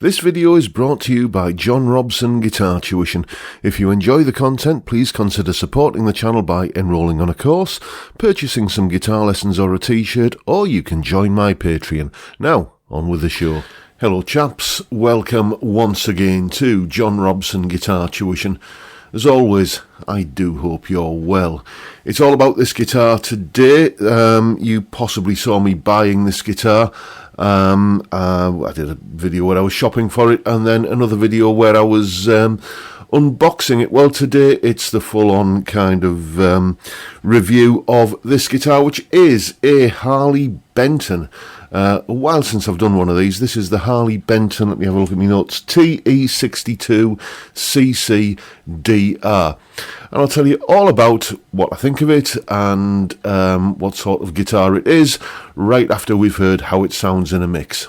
This video is brought to you by John Robson Guitar Tuition. If you enjoy the content, please consider supporting the channel by enrolling on a course, purchasing some guitar lessons or a t-shirt, or you can join my Patreon. Now, on with the show. Hello chaps, welcome once again to John Robson Guitar Tuition. As always, I do hope you're well. It's all about this guitar today. You possibly saw me buying this guitar. I did a video where I was shopping for it, and then another video where I was unboxing it. Well, today it's the full-on kind of review of this guitar, which is a Harley Benton. A while since I've done one of these. This is the Harley Benton, let me have a look at my notes, TE62 CCDR. And I'll tell you all about what I think of it and what sort of guitar it is right after we've heard how it sounds in a mix.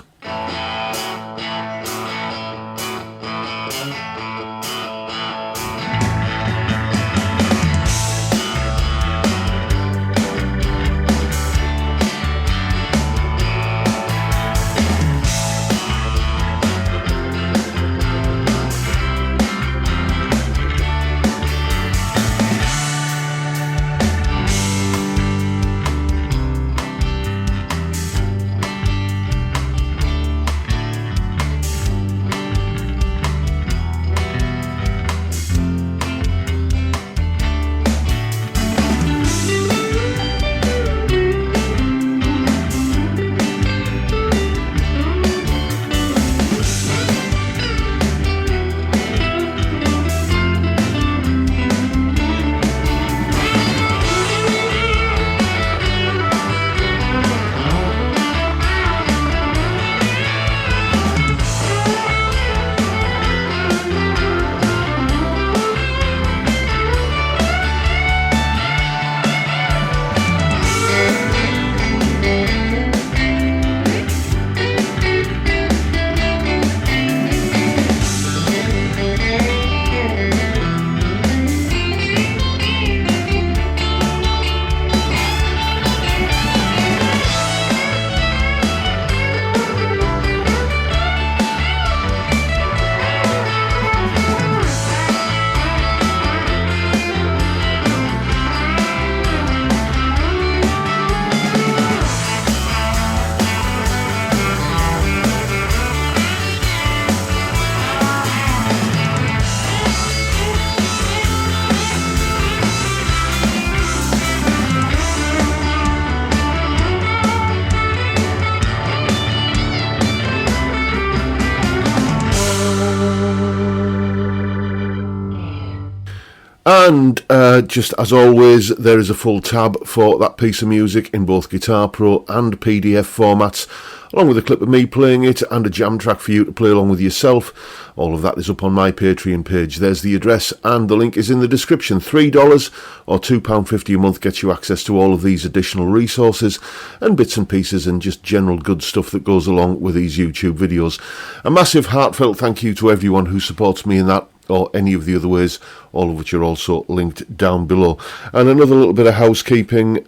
And just as always, there is a full tab for that piece of music in both Guitar Pro and PDF formats, along with a clip of me playing it and a jam track for you to play along with yourself. All of that is up on my Patreon page. There's the address and the link is in the description. $3 or £2.50 a month gets you access to all of these additional resources and bits and pieces and just general good stuff that goes along with these YouTube videos. A massive heartfelt thank you to everyone who supports me in that or any of the other ways, all of which are also linked down below. And another little bit of housekeeping.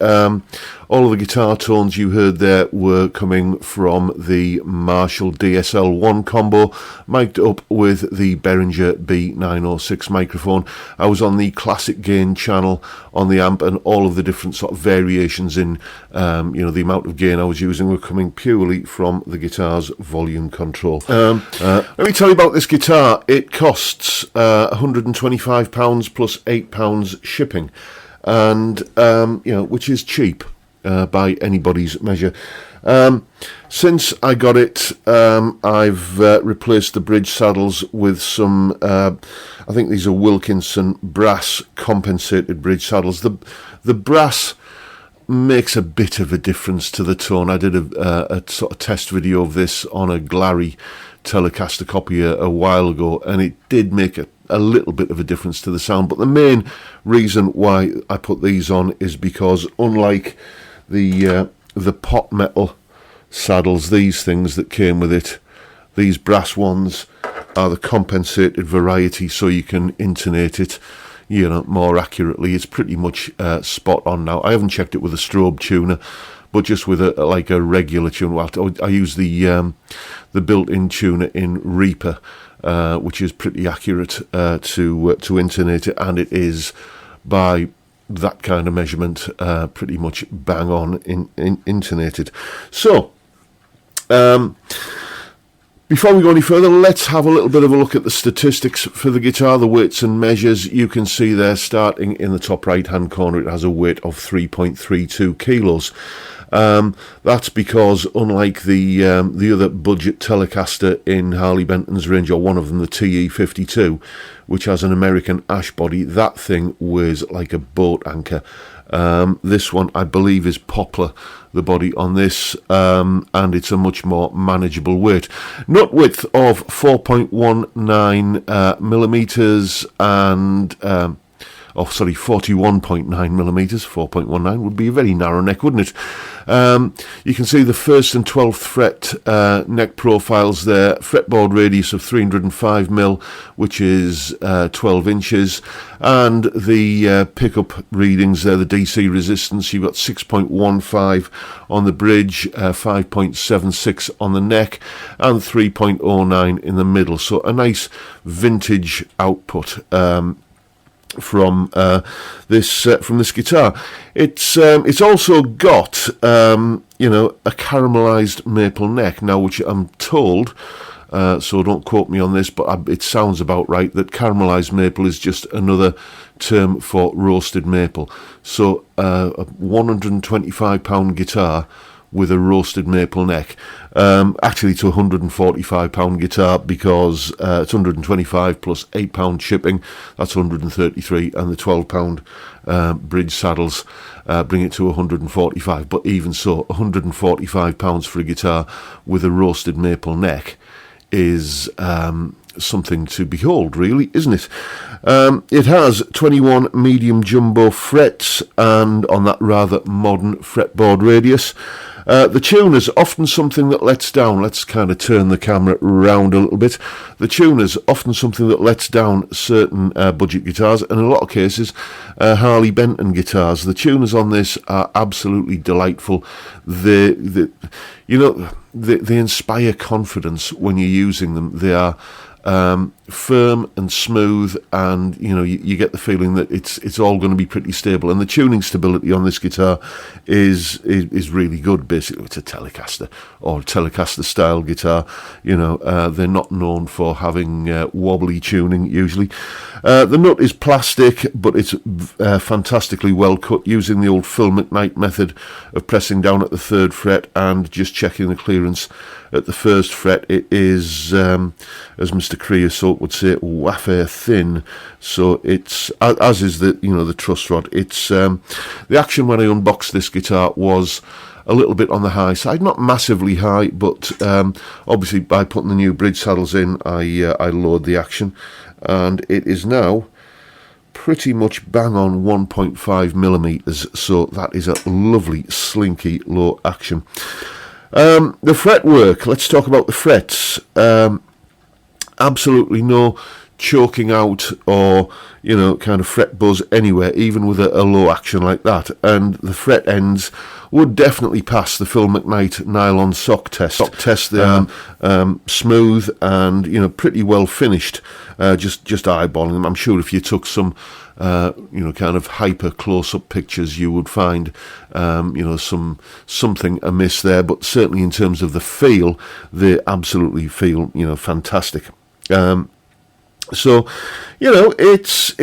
All of the guitar tones you heard there were coming from the Marshall DSL-1 combo, mic'd up with the Behringer B906 microphone. I was on the classic gain channel on the amp, and all of the different sort of variations in the amount of gain I was using were coming purely from the guitar's volume control. Let me tell you about this guitar. It costs £125 plus £8 shipping, and which is cheap by anybody's measure. Since I got it, I've replaced the bridge saddles with some, I think these are Wilkinson brass compensated bridge saddles. The brass makes a bit of a difference to the tone. I did a sort of test video of this on a Glary Telecaster copier a while ago, and it did make a little bit of a difference to the sound. But the main reason why I put these on is because, unlike the pot metal saddles, these things that came with it, these brass ones are the compensated variety, so you can intonate it more accurately. It's pretty much spot on now. I haven't checked it with a strobe tuner, but just with like a regular tune. Well, I use the built-in tuner in Reaper, which is pretty accurate to intonate it, and it is by that kind of measurement pretty much bang on intonated. So before we go any further, let's have a little bit of a look at the statistics for the guitar, the weights and measures. You can see there, starting in the top right hand corner, it has a weight of 3.32 kilos. That's because, unlike the other budget Telecaster in Harley Benton's range, or one of them, the TE62, which has an American ash body, that thing weighs like a boat anchor. This one, I believe, is poplar, the body on this, and it's a much more manageable weight. Nut width of 4.19 millimeters and 41.9 millimeters. 4.19 would be a very narrow neck, wouldn't it? You can see the 1st and 12th fret neck profiles there. Fretboard radius of 305 mil, which is 12 inches, and the pickup readings there. The DC resistance, you've got 6.15 on the bridge, 5.76 on the neck, and 3.09 in the middle. So a nice vintage output from this guitar. It's also got a caramelized maple neck now, which I'm told, so don't quote me on this, but it sounds about right, that caramelized maple is just another term for roasted maple. So a £125 guitar with a roasted maple neck. Actually, it's a £145 guitar, because it's 125 plus £8 shipping. That's 133, and the £12 bridge saddles bring it to 145. But even so, £145 for a guitar with a roasted maple neck is something to behold, really, isn't it? It has 21 medium jumbo frets, and on that rather modern fretboard radius. The tuner's often something that lets down. Let's kind of turn the camera around a little bit. The tuner's often something that lets down certain budget guitars, and in a lot of cases, Harley Benton guitars. The tuners on this are absolutely delightful. They inspire confidence when you're using them. They are firm and smooth, and you get the feeling that it's all going to be pretty stable, and the tuning stability on this guitar is really good. Basically, it's a Telecaster, or Telecaster style guitar. They're not known for having wobbly tuning usually. The nut is plastic, but it's fantastically well cut, using the old Phil McKnight method of pressing down at the 3rd fret and just checking the clearance at the 1st fret. It is, as Mr. Creosote would say, wafer thin. So it's, as is the truss rod. It's the action when I unboxed this guitar was a little bit on the high side, not massively high, but obviously by putting the new bridge saddles in, I lowered the action, and it is now pretty much bang on 1.5 millimeters. So that is a lovely slinky low action. The fretwork, let's talk about the frets. Absolutely no choking out or kind of fret buzz anywhere, even with a low action like that. And the fret ends would definitely pass the Phil McKnight nylon sock test. They are smooth and pretty well finished. Just eyeballing them, I'm sure if you took some kind of hyper close-up pictures, you would find something amiss there, but certainly in terms of the feel, they absolutely feel fantastic. So it's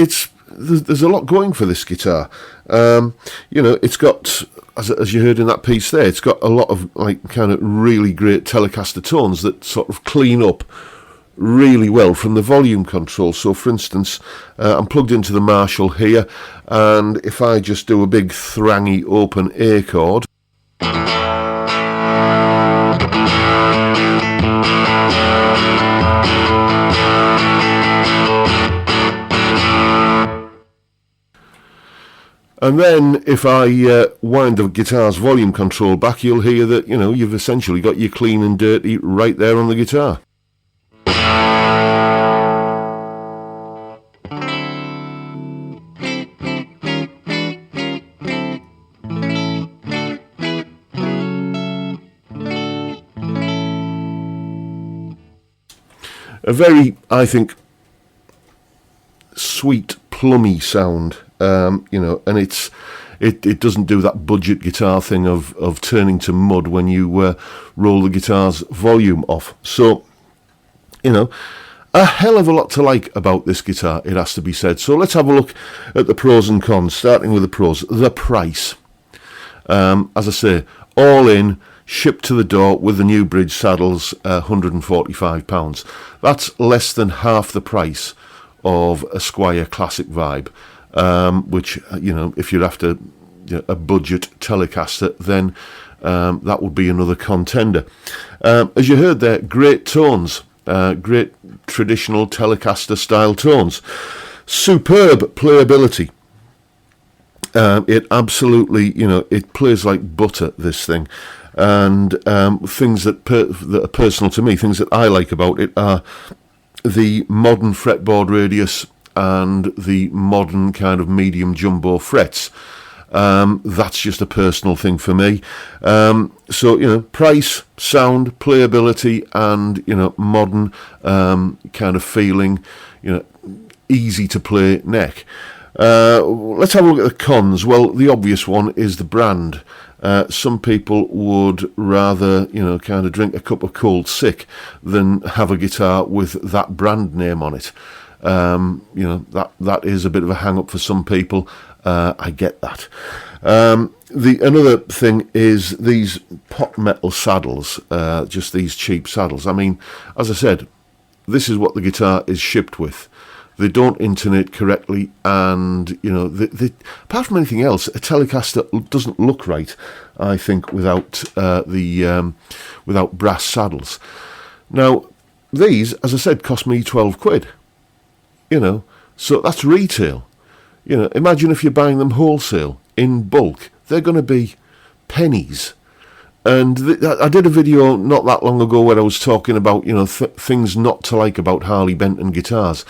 there's a lot going for this guitar. It's got, as you heard in that piece there, it's got a lot of kind of really great Telecaster tones that sort of clean up really well from the volume control. So for instance, I'm plugged into the Marshall here, and if I just do a big thrangy open A chord, and then if I wind the guitar's volume control back, you'll hear that you've essentially got your clean and dirty right there on the guitar. a very, I think, sweet, plummy sound, you know, and it doesn't do that budget guitar thing of turning to mud when you roll the guitar's volume off. So, you know, a hell of a lot to like about this guitar, it has to be said. So let's have a look at the pros and cons, starting with the pros. The price. As I say, all in, shipped to the door with the new bridge saddles, £145. That's less than half the price of a Squier Classic Vibe, which, you know, if you're after a budget Telecaster, then that would be another contender. As you heard there, great tones, great traditional Telecaster style tones, superb playability. It absolutely, you know, it plays like butter, this thing. And things that are personal to me, things that I like about it, are the modern fretboard radius and the modern kind of medium jumbo frets. That's just a personal thing for me. So, you know, price, sound, playability, and, you know, modern kind of feeling, you know, easy to play neck. Let's have a look at the cons. Well, the obvious one is the brand. Some people would rather, you know, kind of drink a cup of cold sick than have a guitar with that brand name on it. You know, that is a bit of a hang-up for some people. I get that. Another thing is these pot metal saddles, just these cheap saddles. I mean, as I said, this is what the guitar is shipped with. They don't intonate correctly, and, you know, apart from anything else, a Telecaster doesn't look right, I think, without without brass saddles. Now, these, as I said, cost me £12. You know, so that's retail. You know, imagine if you're buying them wholesale in bulk, they're going to be pennies. And I did a video not that long ago where I was talking about, you know, things not to like about Harley Benton guitars.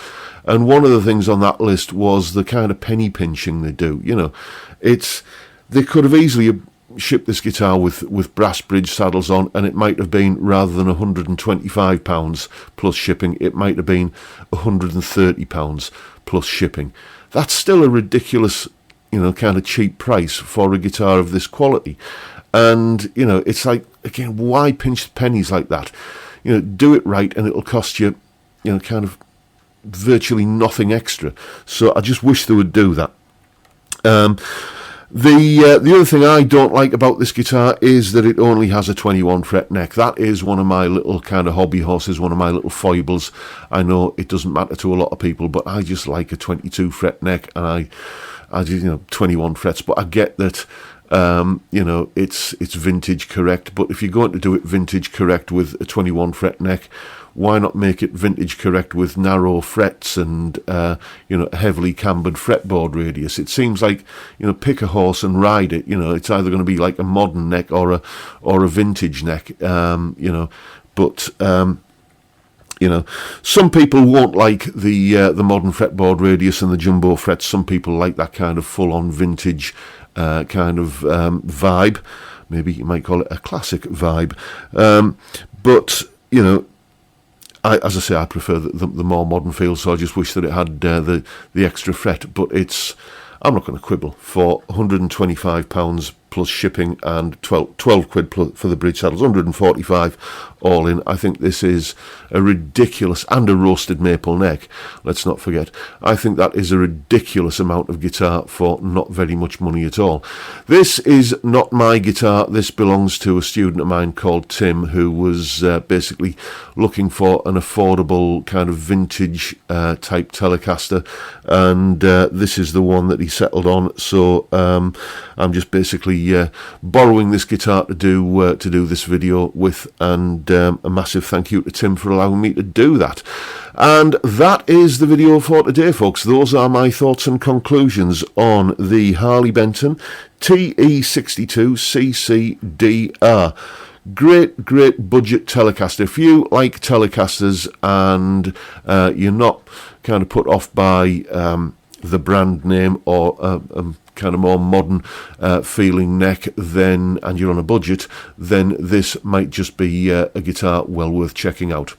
And one of the things on that list was the kind of penny pinching they do. You know, they could have easily shipped this guitar with brass bridge saddles on, and it might have been, rather than £125 plus shipping, it might have been £130 plus shipping. That's still a ridiculous, you know, kind of cheap price for a guitar of this quality. And, you know, it's like, again, why pinch pennies like that? You know, do it right and it'll cost you, you know, kind of virtually nothing extra. So I just wish they would do that. The other thing I don't like about this guitar is that it only has a 21 fret neck. That is one of my little kind of hobby horses, one of my little foibles. I know it doesn't matter to a lot of people, but I just like a 22 fret neck, and I just, you know, 21 frets. But I get that, you know, it's vintage correct, but if you're going to do it vintage correct with a 21 fret neck, why not make it vintage correct with narrow frets and, you know, heavily cambered fretboard radius? It seems like, you know, pick a horse and ride it. You know, it's either going to be like a modern neck or a vintage neck, you know, but, you know, some people won't like the modern fretboard radius and the jumbo frets. Some people like that kind of full-on vintage kind of vibe. Maybe you might call it a classic vibe. But, you know, as I say, I prefer the more modern feel, so I just wish that it had the extra fret. But I'm not going to quibble for £125 plus shipping and £12 for the bridge saddles, £145 all in. I think this is a ridiculous, and a roasted maple neck, let's not forget. I think that is a ridiculous amount of guitar for not very much money at all. This is not my guitar. This belongs to a student of mine called Tim, who was basically looking for an affordable kind of vintage type Telecaster, and this is the one that he settled on. So I'm just basically borrowing this guitar to do this video with, and a massive thank you to Tim for allowing me to do that. And that is the video for today, folks. Those are my thoughts and conclusions on the Harley Benton TE62 CCDR. Great budget Telecaster. If you like Telecasters and you're not kind of put off by the brand name or kind of more modern feeling neck, then, and you're on a budget, then this might just be a guitar well worth checking out.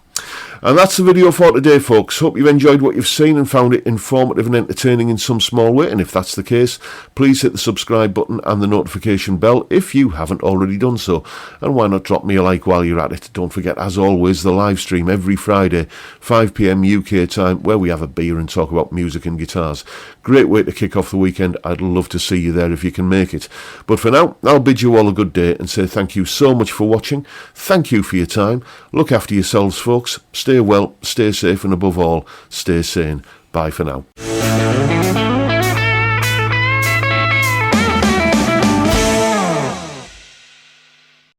And that's the video for today, folks. Hope you've enjoyed what you've seen and found it informative and entertaining in some small way. And if that's the case, please hit the subscribe button and the notification bell if you haven't already done so. And why not drop me a like while you're at it? Don't forget, as always, the live stream every Friday, 5 p.m. UK time, where we have a beer and talk about music and guitars. Great way to kick off the weekend. I'd love to see you there if you can make it. But for now, I'll bid you all a good day and say thank you so much for watching. Thank you for your time. Look after yourselves, folks. Stay well, stay safe, and above all, stay sane. Bye for now.